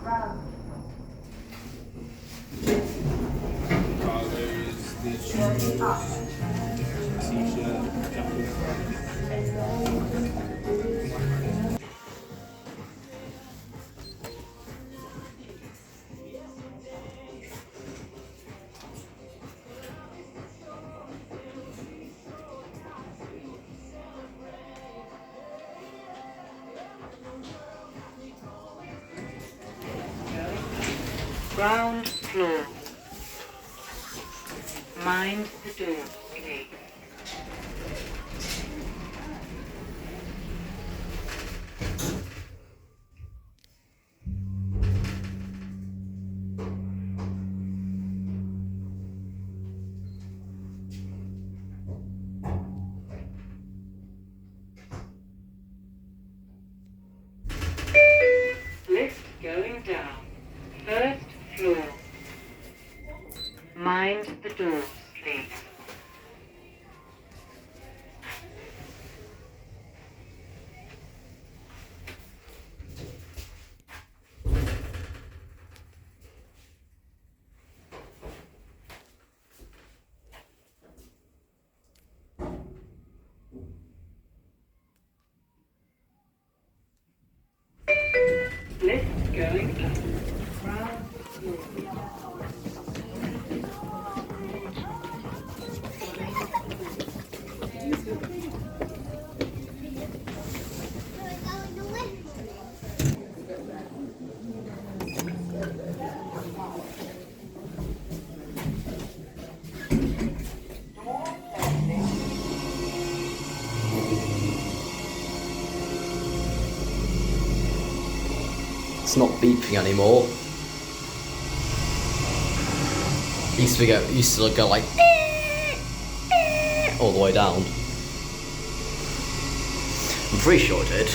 Cargo's the t-shirt, jacket. Ground floor. Mind the door, please. Lift going down. First floor. Mind the doors, please. Lift going up. Ground floor. It's not beeping anymore. Used to go like all the way down. I'm pretty sure it did.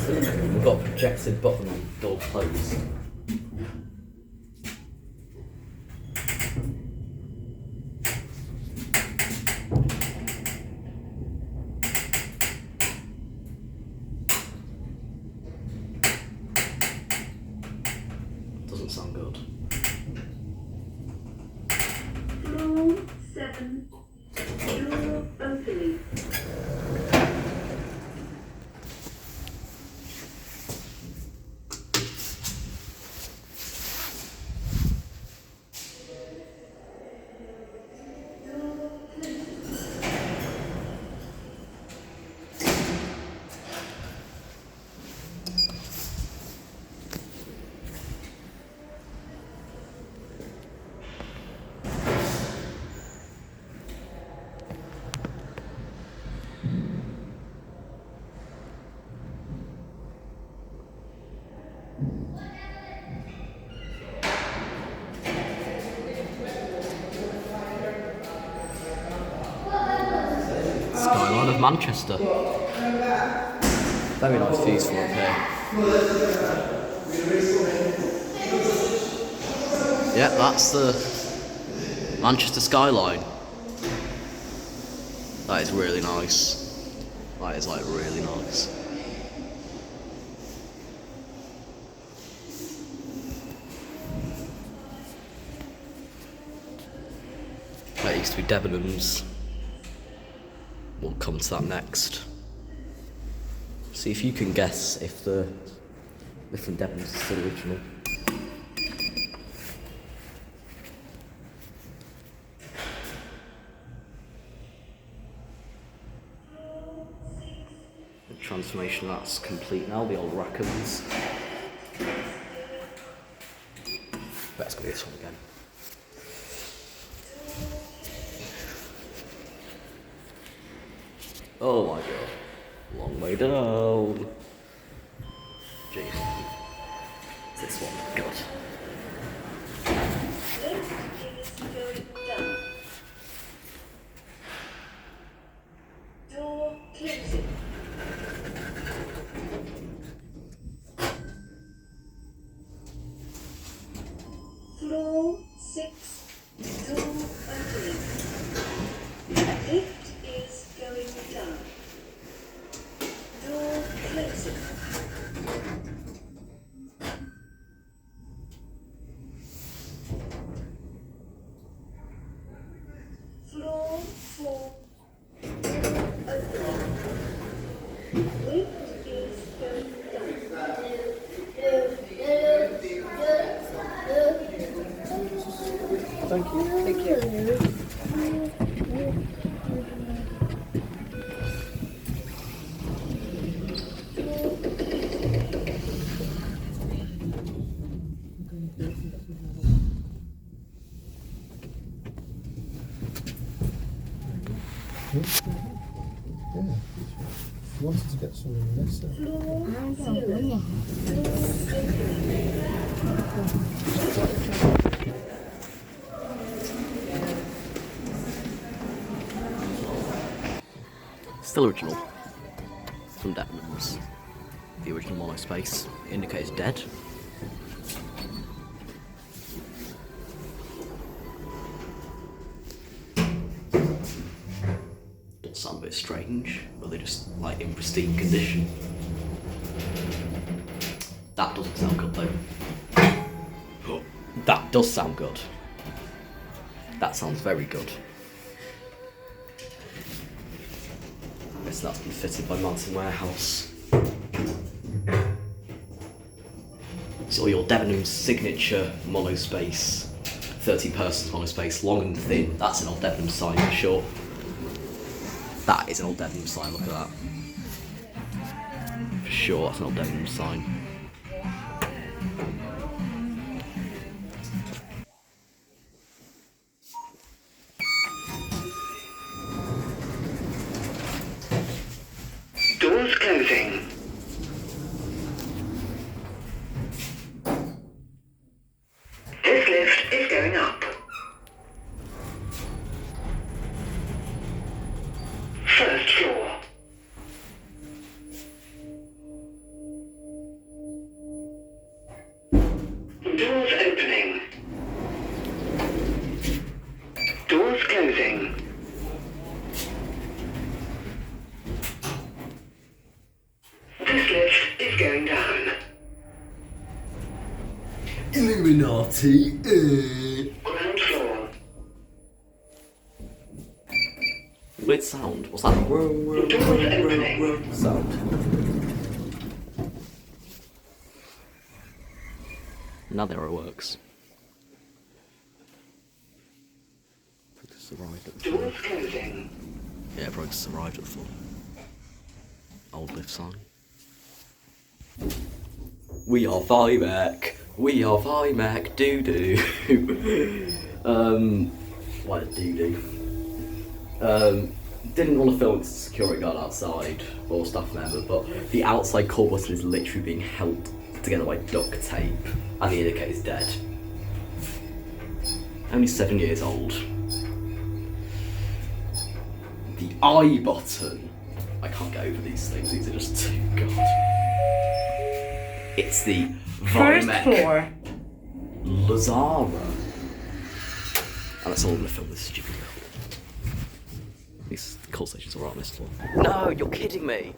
We've got a projected button on door closed. Doesn't sound good. Room 7. Door opening. skyline of Manchester. Very nice views from up here. Yeah, that's the Manchester skyline. That is really nice. That is like really nice. That used to be Debenhams. We'll come to that next. See if you can guess if the different Debenhams is still original. The transformation that's complete now, the old Rackhams. Let's go this one again. Oh my god. Long way down. Jeez. It's this one. God. Door closing. Floor 6, door opening. Lift is going down. Door closing. Floor 4, opening. Lift is going down. Thank you. Thank you. Yeah. Wanted to get some in this. Still original. From Debenhams. The original MonoSpace. Indicator's dead. Does sound a bit strange, but they're just like in pristine condition. That doesn't sound good though. That does sound good. That sounds very good. I guess that's been fitted by Mountain Warehouse. So all your Debenhams signature MonoSpace, 30 persons MonoSpace, long and thin. That's an old Debenhams sign for sure. That is an old Debenhams sign, look at that. For sure, that's an old Debenhams sign. Doors closing. This lift is going up. First floor. Doors opening. Doors closing. This lift is going down. Illuminati. Ground floor. Weird sound. What's that? Sound. Now the arrow works. Progress arrived at the floor. Doors closing. Yeah, progress arrived at the floor. Old lift sign. We are Vimec. We are Vimec. Doo doo. Why did doo doo? Didn't want to film with security guard outside or staff member, but the outside call button is literally being held together by duct tape, and the indicator's dead. Only 7 years old. The I button I can't get over these things. These are just too god. It's the First Vimec floor. Luzzara. And that's all I'm gonna film this stupid. These call stations are on this floor. No, you're kidding me.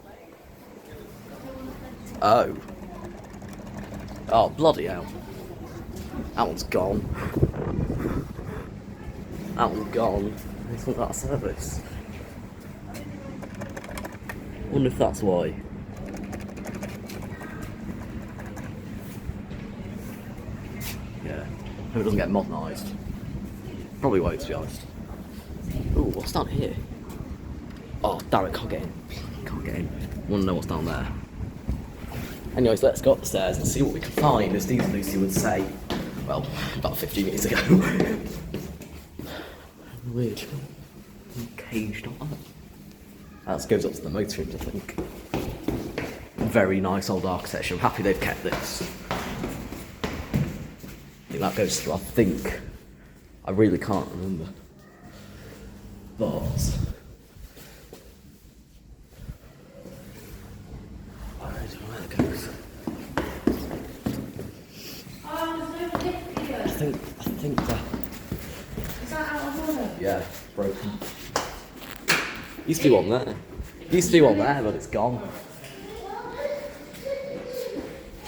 Oh. Oh, bloody hell. That one's gone. That one's gone. It's not that service. I wonder if that's why. Yeah. Hope it doesn't get modernised. Probably won't, to be honest. Ooh, what's down here? Oh, damn it, can't get in. Can't get in. Wanna know what's down there. Anyways, let's go up the stairs and see what we can find, as Steve and Lucy would say. Well, about 15 minutes ago. Weird. Caged up. That goes up to the motor rooms, I think. Very nice old architecture. I'm happy they've kept this. I think that goes through, I think. I really can't remember. But I don't know where it goes. I think that. Is that out of order? Yeah, broken. Used to be one there. Used to be one there, but it's gone.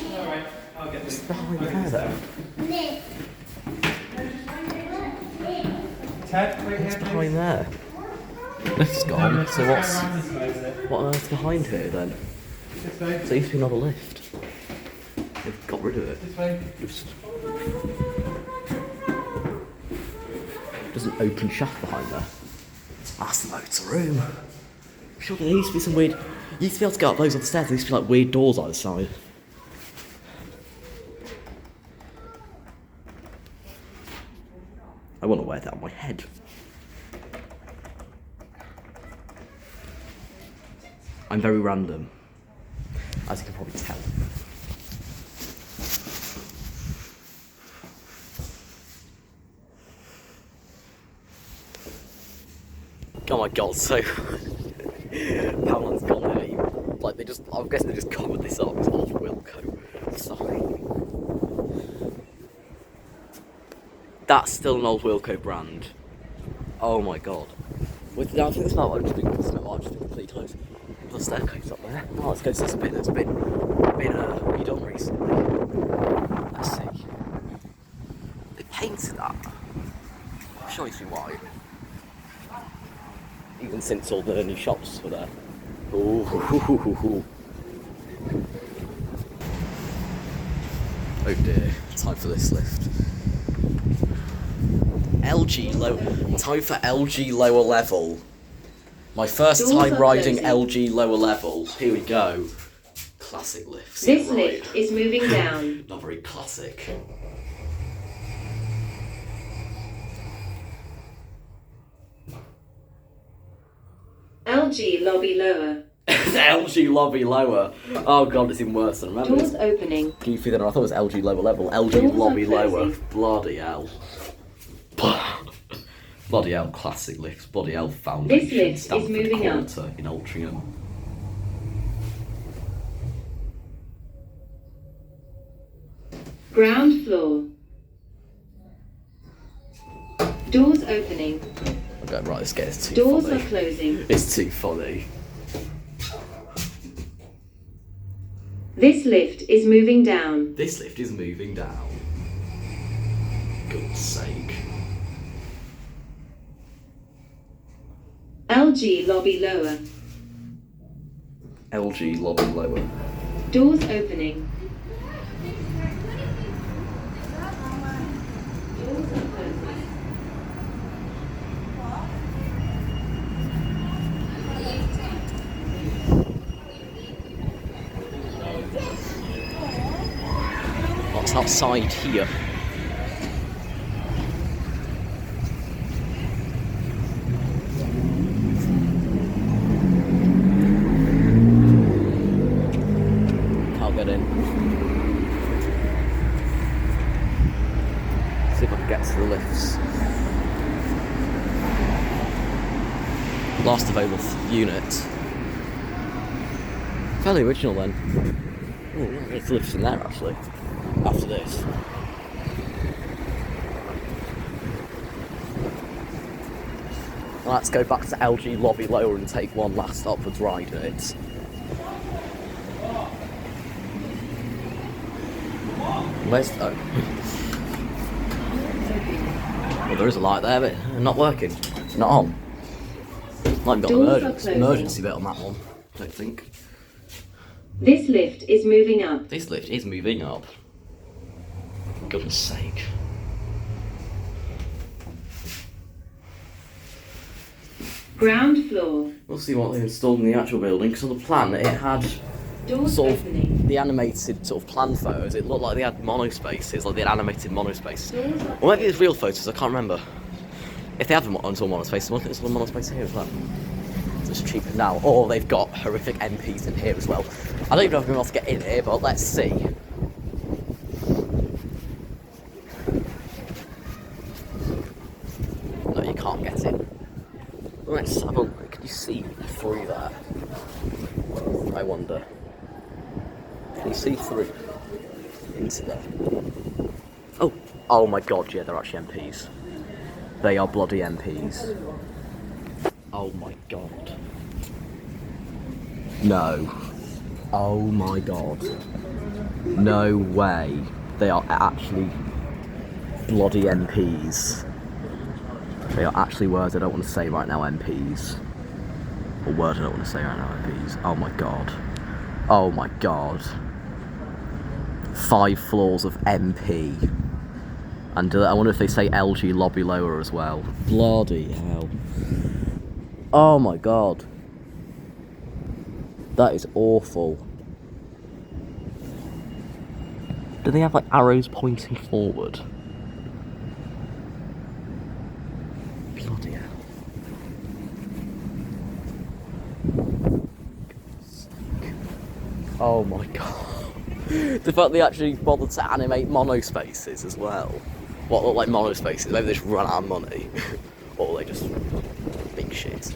Alright, I'll get It's this. behind there, though. Ted, wait here, It's please. behind there. Lift's gone. So what on earth's behind here then? This way. So there used to be another lift. They've got rid of it. This way. There's an open shaft behind there. That's the motor room. Sure, there used to be some weird. You used to be able to go up those other stairs. There used to be like weird doors either side. I want to wear that on my head. I'm very random, as you can probably tell. Oh my god, so Poundland's gone nearly. Like they just, I'm guessing they just covered this up. It's old Wilco. Sorry. That's still an old Wilco brand. Oh my god. With I think the smell might just be completely close. There's a staircase up there. Oh, let's go to this bit that's been redone recently. Let's see. They painted that. I'm sure you see why. Even since all the new shops were there. Ooh, oh dear, time for this lift. Time for LG lower level. My first time riding LG lower level. Here we go. Classic lifts. This right. lift is moving down. Not very classic. LG lobby lower. LG lobby lower. Oh god, it's even worse than I remember. Doors opening. Goofy than I thought it was LG lower level. LG Doors lobby are lower. closing. Bloody hell. Bloody hell, classic lifts. Bloody hell, foundation. This lift is Stamford moving up. Quarter in Altrincham. Ground floor. Doors opening. Okay, right, this gets too Doors funny. are closing. It's too funny. This lift is moving down. This lift is moving down. God's sake. LG lobby lower. LG lobby lower. Doors opening. Doors are closing. What's outside here? Can't get in. See if I can get to the lifts. Last available unit. Fairly original then. Oh, it's lifts in there actually. After this. Let's go back to LG lobby lower and take one last upwards ride at it. Where's oh? Well, there is a light there, but not working. Not on. Not even got an emergency bit on that one, I don't think. This lift is moving up. This lift is moving up. For goodness sake. Ground floor. We'll see what they installed in the actual building, because on the plan it had Doors sort of opening. the animated sort of plan photos. It looked like they had monospaces, like they had animated monospaces. Or maybe it's real photos, I can't remember. If they have them on monospaces, why don't they install a monospace here as well? It's cheaper now. Or they've got horrific MPs in here as well. I don't even know if I'm able to get in here, but let's see. No, you can't get in. Let's have a look. Can you see through there? I wonder. Can you see through into there? Oh my god, yeah, they're actually MPs. They are bloody MPs. Oh my god. No. Oh my god. No way. They are actually bloody MPs. They are actually words I don't want to say right now, MPs. Or words I don't want to say right now, MPs. Oh my god. Oh my god. 5 floors of MP. And I wonder if they say LG lobby lower as well. Bloody hell. Oh my god. That is awful. Do they have like arrows pointing forward? Bloody hell. Oh my god. The fact they actually bothered to animate monospaces as well. What look like monospaces? Maybe they just run out of money. Or they just big shit.